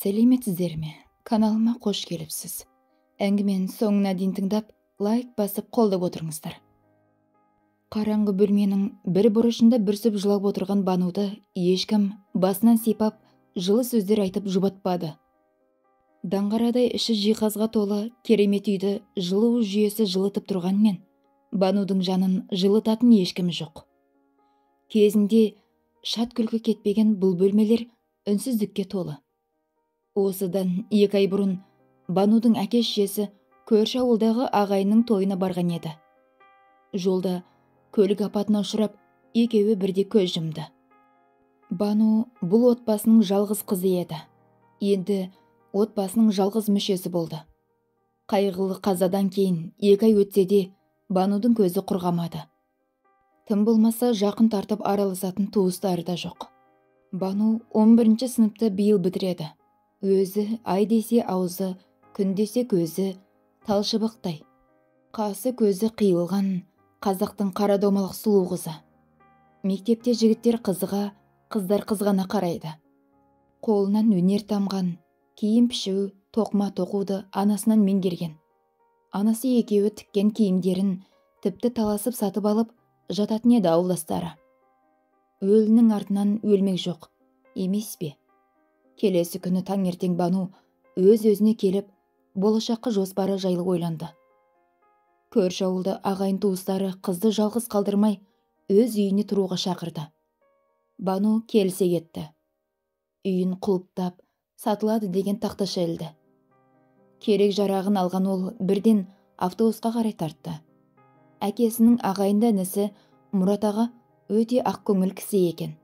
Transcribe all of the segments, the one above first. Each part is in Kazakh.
Сәлеметсіздер ме? Каналыма қош келіпсіз. Әңгіменің соңына дейін тыңдап, лайк басып қолдап отырыңыздар. Қараңғы бөлменің бір бұрышында бүрсіп жылап отырған Бануды ешкім басынан сипап, жылы сөздер айтып жұбатпады. Даңғарадай іші жиһазға толы керемет үйді жылу жүйесі жылытып тұрғанмен, Банудың жанын жылытатын ешкім жоқ. Кезінде шат күлкі кетпеген бұл бөлмелер үнсіздікке толы. Осыдан 2 ай бұрын Банудың әке-шешесі көрші ауылдағы ағайынның тойына барған еді. Жолда көлік апатына ұшырап, екеуі бірде көз жұмды. Бану бұл отбасының жалғыз қызы еді. Енді отбасының жалғыз мүшесі болды. Қайғылы қазадан кейін 2 ай өтсе де Банудың көзі құрғамады. Тым болмаса жақын тартып араласатын туыстары да жоқ. Бану 11 сыныпты биыл бітіреді. Өзі ай десе аузы, күн десе көзі, талшыбықтай. Қасы көзі қиылған қазақтың қара домалақ сұлу қызы. Мектепте жігіттер қызыға, қыздар қызғана қарайды. Қолынан өнер тамған, киім пішу, тоқма тоқуды анасынан меңгерген. Анасы екеуі тіккен киімдерін тіпті таласып сатып алып, жататын еді ауылдастары. Өлінің артынан өлмек жоқ, емес пе? Келесі күні таңертең Бану өз-өзіне келіп, болашаққа жоспары жайлы ойланды. Көрші ауылда ағайын туыстары қызды жалғыз қалдырмай, өз үйіне тұруға шақырды. Бану келісе кетті. Үйін құлыптап, сатылады деген тақташа ілді. Керек жарағын алған ол бірден автобусқа қарай тартты. Әкесінің ағайынды інісі Мұрат аға өте ақкөңіл кісі екен.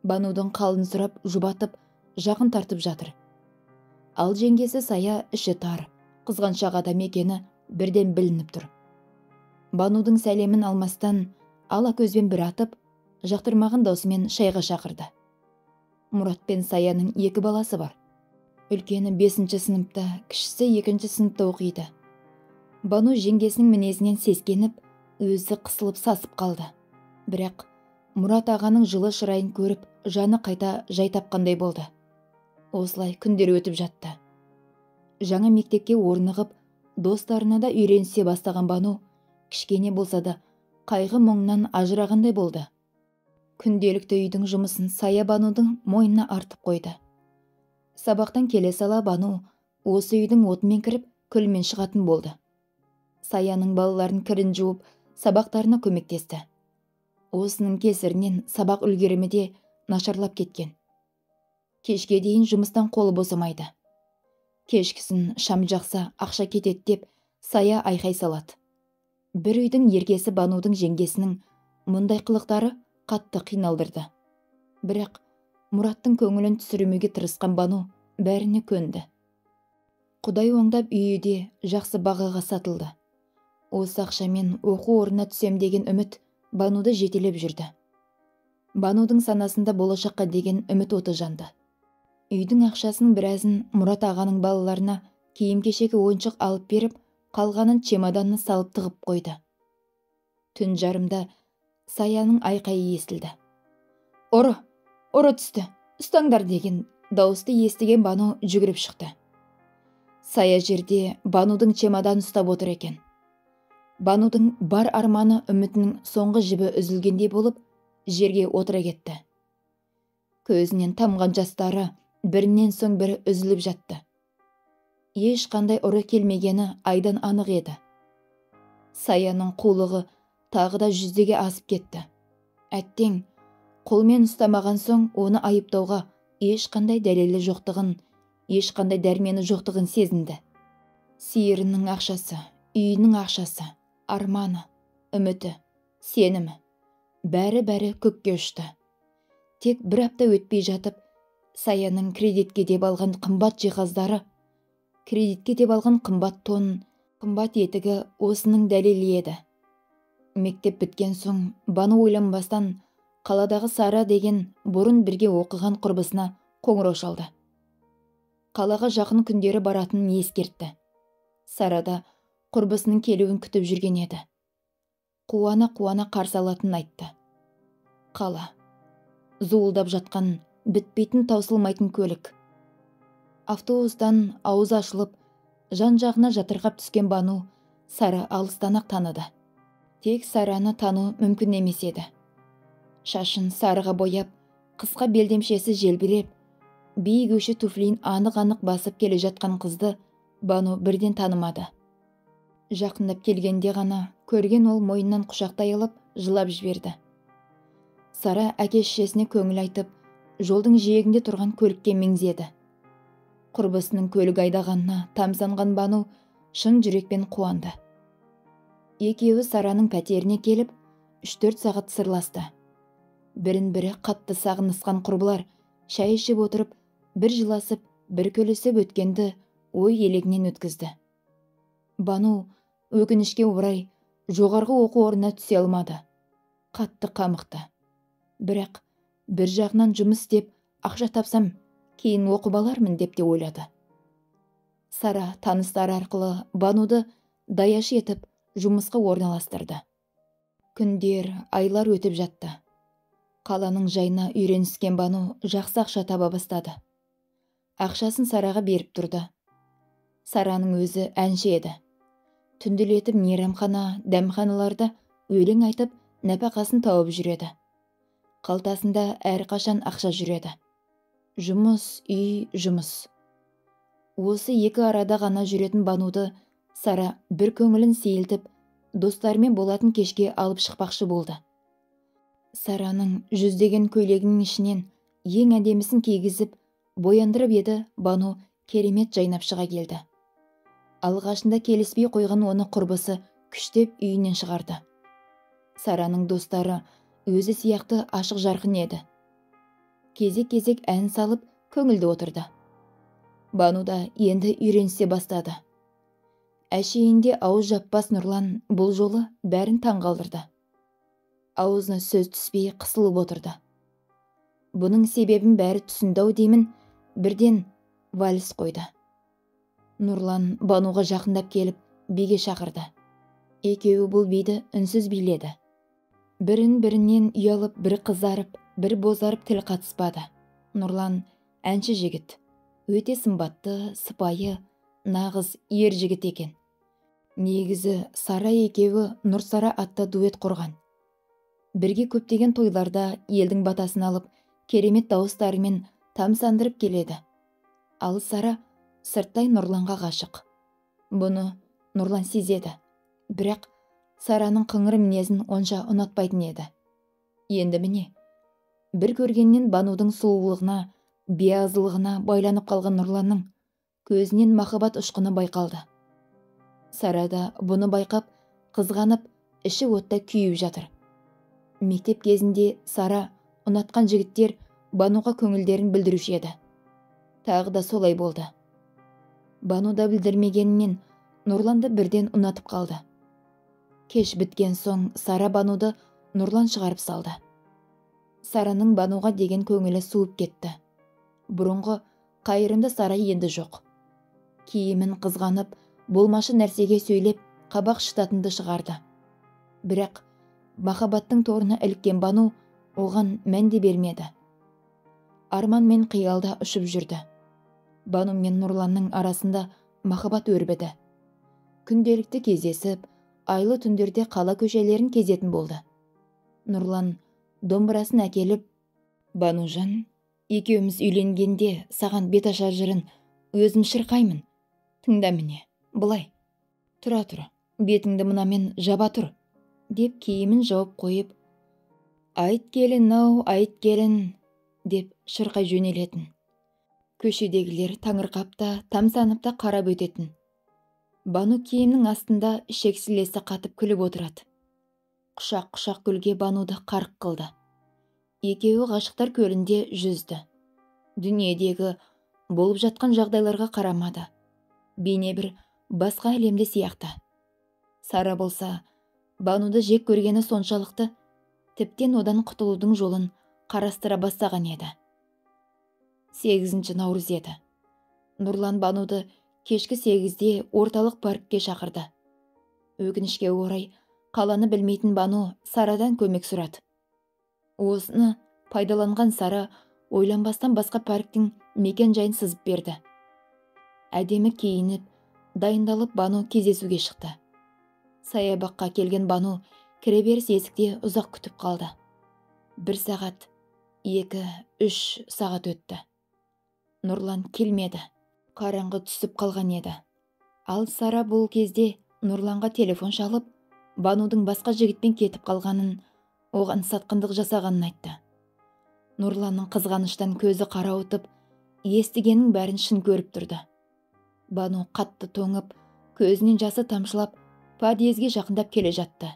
Банудың қалын сұрап, жұбатып, жақын тартып жатыр. Ал жеңгесі Сая іші тар, қызғаншақ адам екені бірден білініп тұр. Банудың сәлемін алмастан ала көзбен бір атып, жақтырмаған даусымен шайға шақырды. Мұрат пен Саяның 2 баласы бар. Үлкені 5 сыныпта, кішісі 2 сыныпта оқиды. Бану жеңгесінің мінезінен сескеніп, өзі қысылып сасып қалды. Бірақ Мұрат ағаның жылы шырайын көріп, жаны қайта жай тапқандай болды. Осылай күндер өтіп жатты. Жаңа мектепке орнығып, достарына да үйренісе бастаған Бану, кішкене болса да қайғы мұңнан ажырағандай болды. Күнделікті үйдің жұмысын Сая Банудың мойнына артып қойды. Сабақтан келе сала Бану осы үйдің отымен кіріп, күлмен шығатын болды. Саяның балаларын кірін жуып, сабақтарына көмектесті. Осының кесірінен сабақ үлгерімі де нашарлап кеткен. Кешке дейін жұмыстан қолы босамайды. Кешкісін шам жақса ақша кетеді деп Сая айқай салады. Бір үйдің еркесі Банудың жеңгесінің мұндай қылықтары қатты қиналдырды. Бірақ Мұраттың көңілін түсірмеуге тырысқан Бану бәріне көнді. Құдай оңдап үйі де жақсы бағаға сатылды. Осы ақшамен оқу орнына түсем деген үміт Бануды жетелеп жүрді. Банудың санасында болашаққа деген үміт оты жанды. Үйдің ақшасының біразын Мұрат ағаның балаларына киім-кешегі ойыншық алып беріп, қалғанын чемоданына салып тығып қойды. Түн жарымда Саяның айқайы естілді. Ұры түсті, ұстаңдар деген дауысты естіген Бану жүгіріп шықты. Сая жерде Банудың чемодан ұстап отыр екен. Банудың бар арманы үмітінің соңғы жібі үзілгендей болып, жерге отыра кетті. Көзінен тамған жастары бірінен соң бірі үзіліп жатты. Ешқандай ұры келмегені айдан анық еді. Саяның қулығы тағы да 100-ге асып кетті. Әттең, қолмен ұстамаған соң оны айыптауға ешқандай дәлелі жоқтығын, ешқандай дәрмені жоқтығын сезінді. Сиырының ақшасы, үйінің ақшасы, арманы, үміті, сенімі, бәрі көкке ұшты. Тек 1 апта өтпей жатып, Саяның кредитке деп алған қымбат жиһаздары, кредитке деп алған қымбат тон, қымбат етігі осының дәлелі еді. Мектеп біткен соң Бану ойланбастан қаладағы Сара деген бұрын бірге оқыған құрбысына қоңырау шалды. Қалаға жақын күндері баратынын ескертті. Сарада құрбысының келуін күтіп жүрген еді. Қуана қарсы алатынын айтты. Қала, зуылдап жатқан бітпейтін таусылмайтын көлік. Автобустан ауыз ашылып, жан-жағына жатырқап түскен Бану Сара алыстан-ақ таныды. Тек Сараны тану мүмкін емес еді. Шашын сарыға бояп, қысқа белдемшесі желбіреп, биік өші туфлин анық-анық басып келе жатқан қызды Бану бірден танымады. Жақындап келгенде ғана көрген ол мойнынан құшақтай алып жылап жіберді. Сара әке-шешесіне көңіл айтып, жолдың жиегінде тұрған көлікке меңзеді. Құрбысының көлік айдағанына тамсанған Бану шын жүрекпен қуанды. Екеуі Сараның пәтеріне келіп, 3-4 сағат сырласты. Бірін-бірі қатты сағынысқан құрбылар шай ішіп отырып, бір жыласып, бір күлісіп өткенді ой елегінен өткізді. Бану өкінішке орай жоғарғы оқу орнына түсе алмады. Қатты қамықты. Бірақ бір жағынан жұмыс істеп, ақша тапсам, кейін оқып алармын деп те ойлады. Сара таныстары арқылы Бануды даяшы етіп жұмысқа орналастырды. Күндер, айлар өтіп жатты. Қаланың жайына үйреніскен Бану жақсы ақша таба бастады. Ақшасын Сараға беріп тұрды. Сараның өзі әнші еді. Түнделетіп мейрамхана, дәмханаларда өлең айтып, нәпақасын тауып жүреді. Қалтасында әрқашан ақша жүреді. Жұмыс, үй, жұмыс. Осы екі арада ғана жүретін Бануды Сара бір көңілін сейілтіп, достарымен болатын кешке алып шықпақшы болды. Сараның жүздеген көйлегінің ішінен ең әдемісін кигізіп, бояндырып еді, Бану керемет жайнап шыға келді. Алғашында келіспей қойған оны құрбысы күштеп үйінен шығарды. Сараның достары өзі сияқты ашық жарқын еді. Кезек-кезек ән салып, көңілді отырды. Бану да енді үйренісе бастады. Әшейінде ауыз жаппас Нұрлан бұл жолы бәрін таңғалдырды. Аузына сөз түспей қысылып отырды. Бұның себебін бәрі түсінді-ау деймін, бірден вальс қойды. Нұрлан Бануға жақындап келіп, биге шақырды. Екеуі бұл биді үнсіз биледі. Бірін-бірінен ұялып, бір қызарып, бір бозарып тіл қатыспады. Нұрлан әнші жігіт. Өте сымбатты, сыпайы, нағыз ер жігіт екен. Негізі Сара екеуі Нұрсара атты дуэт құрған. Бірге көптеген тойларда елдің батасын алып, керемет дауыстарымен тамсандырып келеді. Ал Сара сырттай Нұрланға ғашық. Бұны Нұрлан сезеді. Бірақ Сараның қыңыр мінезін онша ұнатпайтын еді. Енді міне, бір көргеннен Банудың сұлулығына, биязылығына байланып қалған Нұрланның көзінен махаббат ұшқыны байқалды. Сара да бұны байқап, қызғанып, іші отта күйіп жатыр. Мектеп кезінде Сара ұнатқан жігіттер Бануға көңілдерін білдіруші еді. Тағы да солай болды. Бану да білдірмегенмен Нұрланды бірден ұнатып қалды. Кеш біткен соң Сара Бануды Нұрлан шығарып салды. Сараның Бануға деген көңілі суып кетті. Бұрынғы қайырымды Сара енді жоқ. Киімін қызғанып, болмашы нәрсеге сөйлеп, қабақ шытатынды шығарды. Бірақ махаббаттың торына іліккен Бану оған мәнде бермеді. Арман мен қиялда ұшып жүрді. Бану мен Нұрланның арасында махаббат өрбіді. Күнделікті кездесіп, айлы түндерде қала көшелерін кезетін болды. Нұрлан домбырасын әкеліп, «Банужан, екеуміз үйленгенде саған бет ашар жырын өзім шырқаймын. Тыңда міне, былай. Тұра тұр, бетіңді мынамен жаба тұр», деп киімін жауып қойып, «Айт келін-ау, айт келін», деп шырқай жөнелетін. Көшедегілер таңырқап та, тамсанып та қарап өтетін. Бану киімнің астында шексілесі қатып күліп отырады. Құшақ-құшақ гүлге Бануды қарық қылды. Екеуі ғашықтар көлінде жүзді. Дүниедегі болып жатқан жағдайларға қарамады. Бейне бір басқа әлемде сияқты. Сара болса, Бануды жек көргені соншалықты, тіптен одан құтылудың жолын қарастыра бастаған еді. 8 наурыз еді. Нұрлан Бануды кешкі 8-де орталық паркке шақырды. Өкінішке орай, қаланы білмейтін Бану Сарадан көмек сұрады. Осыны пайдаланған Сара ойланбастан басқа парктің мекен жайын сызып берді. Әдемі киініп, дайындалып Бану кездесуге шықты. Саябаққа келген Бану кіреберіс есікте ұзақ күтіп қалды. 1 сағат, 2, 3 сағат өтті. Нұрлан келмеді. Қараңғы түсіп қалған еді. Ал Сара бұл кезде Нұрланға телефон шалып, Банудың басқа жігітпен кетіп қалғанын, оған сатқындық жасағанын айтты. Нұрланның қызғаныштан көзі қарауытып, естігеннің бәрін шын көріп тұрды. Бану қатты тоңып, көзінен жасы тамшылап, подъезге жақындап келе жатты.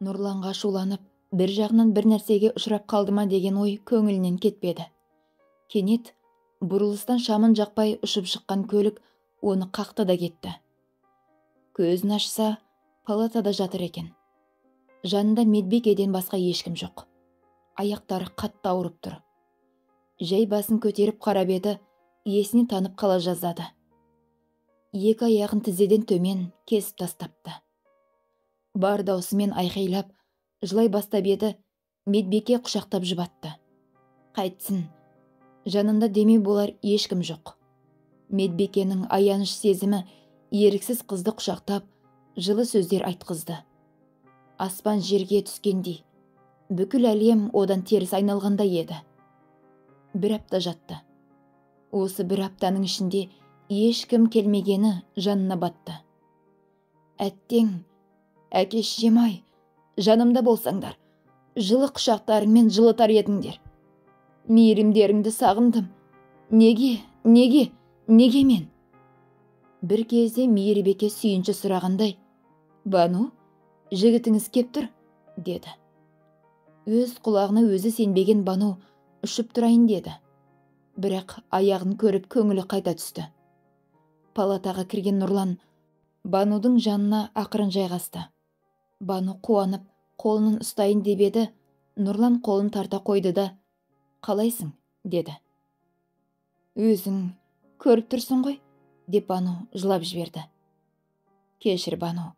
Нұрланға шуланып, бір жағынан бір нәрсеге ұшырап қалды ма деген ой көңілінен кетпеді. Кенет бұрылыстан шамын жақпай ұшып шыққан көлік оны қақты да кетті. Көзін ашса, палатада жатыр екен. Жанында медбикеден басқа ешкім жоқ. Аяқтары қатты ауырып тұр. Жай басын көтеріп қарап еді, есіне танып қала жаздады. 2 аяғын тізеден төмен кесіп тастапты. Бар даусымен айқайлап, жылай бастап еді, медбике құшақтап жұбатты. Қайтсын, жанында демеу болар ешкім жоқ. Медбикенің аяныш сезімі еріксіз қызды құшақтап, жылы сөздер айтқызды. Аспан жерге түскендей, бүкіл әлем одан теріс айналғандай еді. 1 апта жатты. Осы 1 аптаның ішінде ешкім келмегені жанына батты. Әттең, әке-шешем-ай, жанымда болсаңдар, жылы құшақтарыңмен жылытар едіңдер. Мейірімдеріңді сағындым. Неге мен? Бір кезде мейірбике сүйінші сұрағандай, Бану, жігітіңіз кеп тұр, деді. Өз құлағына өзі сенбеген Бану ұшып тұрайын деді. Бірақ аяғын көріп көңілі қайта түсті. Палатаға кірген Нұрлан Банудың жанына ақырын жайғасты. Бану қуанып, қолының ұстайын деп еді, Нұрлан қолын тарта қойды да, қалайсың, деді. Өзің көріп тұрсың ғой, деп Бану жылап жіберді. Кешір, Бану,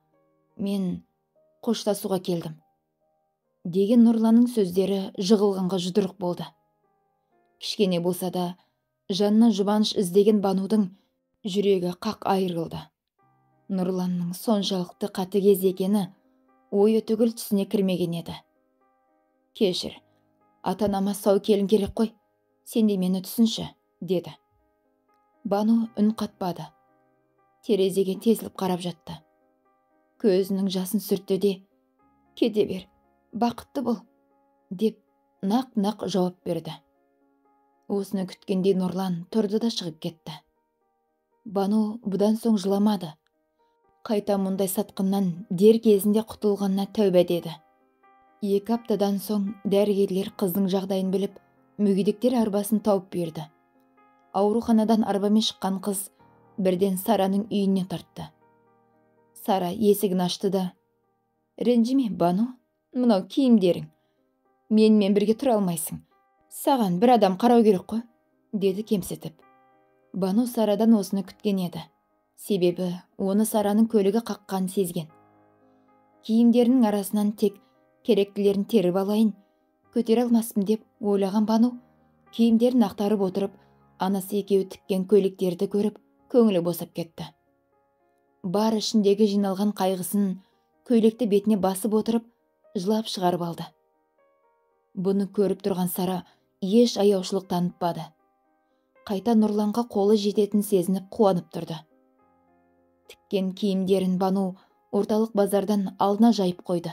мен қоштасуға келдім, деген Нұрланның сөздері жығылғанға жұдырық болды. Кішкене болса да, жанына жұбаныш іздеген Банудың жүрегі қақ айырылды. Нұрланның соншалықты қатыгез екені ойы түгіл түсіне кірмеген еді. Кешір, ата-анама сау келін керек қой, сен де мені түсінші, деді. Бану үн қатпады. Терезеге тесіліп қарап жатты. Көзінің жасын сүртті де, кете бер, бақытты бол, деп нақ-нақ жауап берді. Осыны күткенде Нұрлан тұрды да шығып кетті. Бану бұдан соң жыламады. Қайта мұндай сатқыннан дер кезінде құтылғанына тәубе деді. 2 аптадан соң дәрігерлер қыздың жағдайын біліп, мүгедектер арбасын тауып берді. Ауруханадан арбамен шыққан қыз бірден Сараның үйіне тартты. Сара есігін ашты да, ренжіме, Бану, мынау киімдерің. Менімен бірге тұра алмайсың. Саған бір адам қарау керек қой, деді кемсітіп. Бану Сарадан осыны күткен еді. Себебі оны Сараның көлігі қаққан сезген. Киімдерінің арасынан тек керектілерін теріп алайын, көтере алмаспын деп ойлаған Бану, киімдерін ақтарып отырып, анасы екеуі тіккен көйлектерді көріп, көңілі босап кетті. Бар ішіндегі жиналған қайғысын көйлекті бетіне басып отырып, жылап шығарып алды. Бұны көріп тұрған Сара еш аяушылық танытпады. Қайта Нұрланға қолы жететін сезініп қуанып тұрды. Тіккен киімдерін Бану орталық базардан алдына жайып қойды.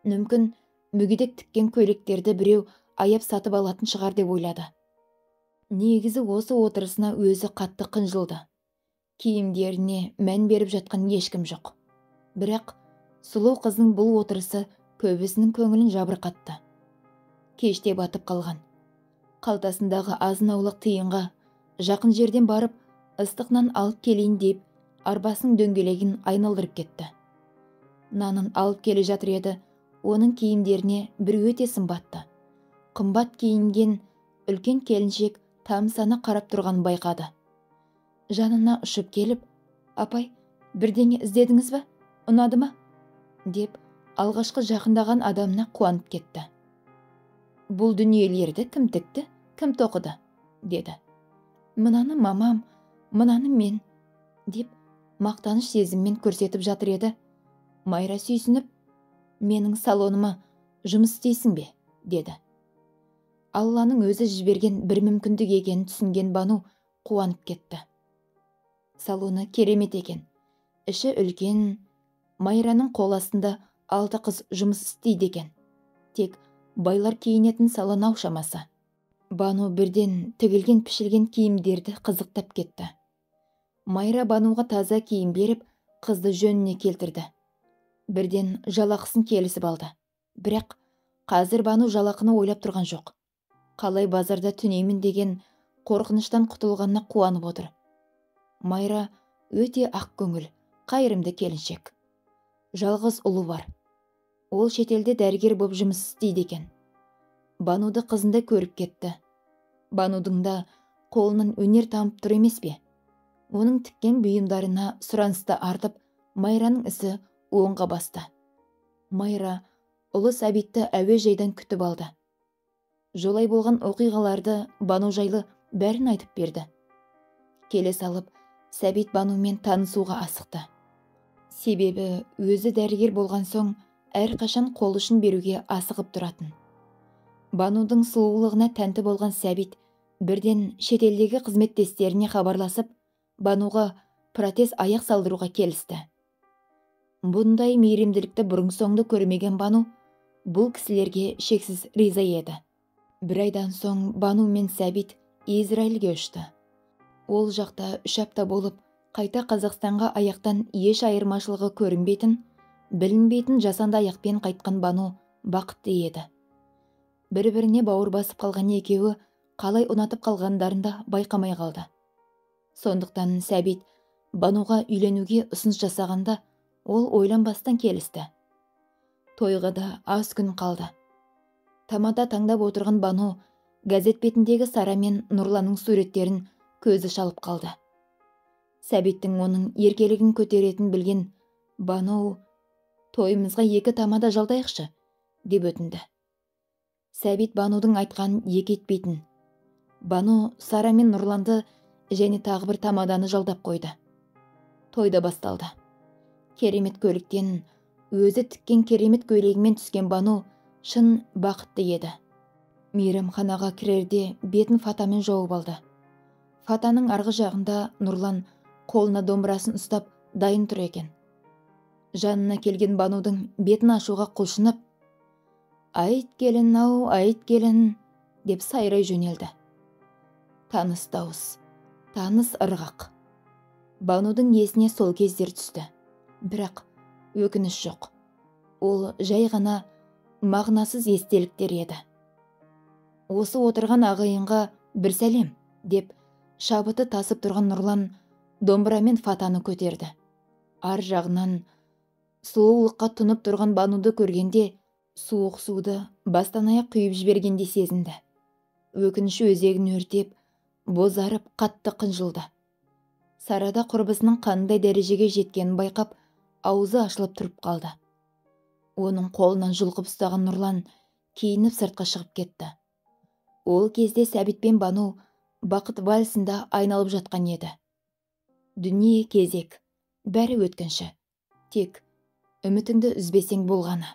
Мүмкін мүгедек тіккен көйлектерді біреу аяп сатып алатын шығар деп ойлады. Негізі осы отырысына өзі қатты қынжылды. Киімдеріне мән беріп жатқан ешкім жоқ. Бірақ сұлу қыздың бұл отырысы көбісінің көңілін жабырқатты. Кеште батып қалған. Қалтасындағы азын-аулақ тиынға жақын жерден барып, ыстық нан алып келейін деп, арбасының дөңгелегін айналдырып кетті. Нанын алып келе жатыр еді, оның киімдеріне бір өте сымбатты. Қымбат киінген үлкен келіншек тамсана қарап тұрғанын байқады. Жанына ұшып келіп, апай, бірдеңе іздедіңіз бе? Ұнады ма? деп алғашқы жақындаған адамына қуанып кетті. Бұл дүниелерді кім тікті, кім тоқыды? деді. Мынаны мамам, мынаны мен, деп мақтаныш сезіммен көрсетіп жатыр еді. Майра сүйсініп, менің салоныма жұмыс істейсің бе, деді. Алланың өзі жіберген бір мүмкіндік екенін түсінген Бану қуанып кетті. Салоны керемет екен. Іші үлкен. Майраның қол астында 6 қыз жұмыс істейді екен. Тек байлар киінетін салон-ау шамасы. Бану бірден тігілген пішілген киімдерді қызықтап кетті. Майра Бануға таза киім беріп, қызды жөніне келтірді. Бірден жалақысын келісіп алды. Бірақ қазір Бану жалақыны ойлап тұрған жоқ. Қалай базарда түнеймін деген қорқыныштан құтылғанына қуанып отыр. Майра өте ақ көңіл, қайырымды келіншек. Жалғыз ұлы бар. Ол шетелде дәрігер болып жұмыс істейді екен. Бануды қызында көріп кетті. Банудың да қолынан өнер тамып тұр емес пе? Оның тіккен бұйымдарына сұранысты артып, Майраның ісі оңға басты. Майра ұлы Сәбитті әуежайдан күтіп алды. Жолай болған оқиғаларды Бану жайлы бәрін айтып берді. Келе салып, Сәбит Банумен танысуға асықты. Себебі өзі дәрігер болған соң әрқашан қол ұшын беруге асығып тұратын. Банудың сұлулығына тәнті болған Сәбит бірден шетелдегі қызметтестеріне хабарласып, Бануға протез аяқ салдыруға келісті. Бұндай мейірімділікті бұрын-соңды көрмеген Бану бұл кісілерге шексіз риза еді. Бір айдан соң Бану мен Сәбит Израильге ұшты. Ол жақта 3 апта болып, қайта Қазақстанға аяқтан еш айырмашылығы көрінбейтін, білінбейтін жасанды аяқпен қайтқан Бану бақытты еді. Бір-біріне бауыр басып қалған екеуі қалай ұнатып қалғандарын да байқамай қалды. Сондықтан Сәбит Бануға үйленуге ұсыныс жасағанда, ол ойланбастан келісті. Тойға да аз күн қалды. Тамада таңдап отырған Бану газет бетіндегі Сара мен Нұрланның суреттерін көзі шалып қалды. Сәбиттің оның еркелігін көтеретін білген Бану, тойымызға 2 тамада жалдайықшы, деп өтінді. Сәбит Банудың айтқан екі етпейтін. Бану Сара мен Нұрланды және тағы бір тамаданы жалдап қойды. Тойда басталды. Керемет көліктен өзі тіккен керемет көйлегімен түскен Бану шын бақытты еді. Мейрамханаға кірерде бетін фатамен жауып алды. Фатаның арғы жағында Нұрлан қолына домбырасын ұстап дайын тұр екен. Жанына келген Банудың бетін ашуға құлшынып, «Айт келін ау, айт келін», деп сайрай жөнелді. Таныс дауыс, таныс ырғақ. Банудың есіне сол кездер түсті. Бірақ өкініш жоқ. Ол жай ғана мағынасыз естеліктер еді. Осы отырған ағайынға бір сәлем, деп шабыты тасып тұрған Нұрлан домбырамен фатаны көтерді. Ар жағынан сұлулыққа тұнып тұрған Бануды көргенде, суық суды бастан аяқ құйып жібергенде сезінді. Өкініш өзегін өртеп, бозарып қатты қынжылды. Сарада құрбысының қандай дәрежеге жеткенін байқап, аузы ашылып тұрып қалды. Оның қолынан жұлқып ұстаған Нұрлан киініп сыртқа шығып кетті. Ол кезде Сәбит пен Бану бақыт вальсында айналып жатқан еді. Дүние кезек, бәрі өткінші. Тек үмітіңді үзбесең болғаны.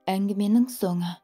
Әңгіменің соңы.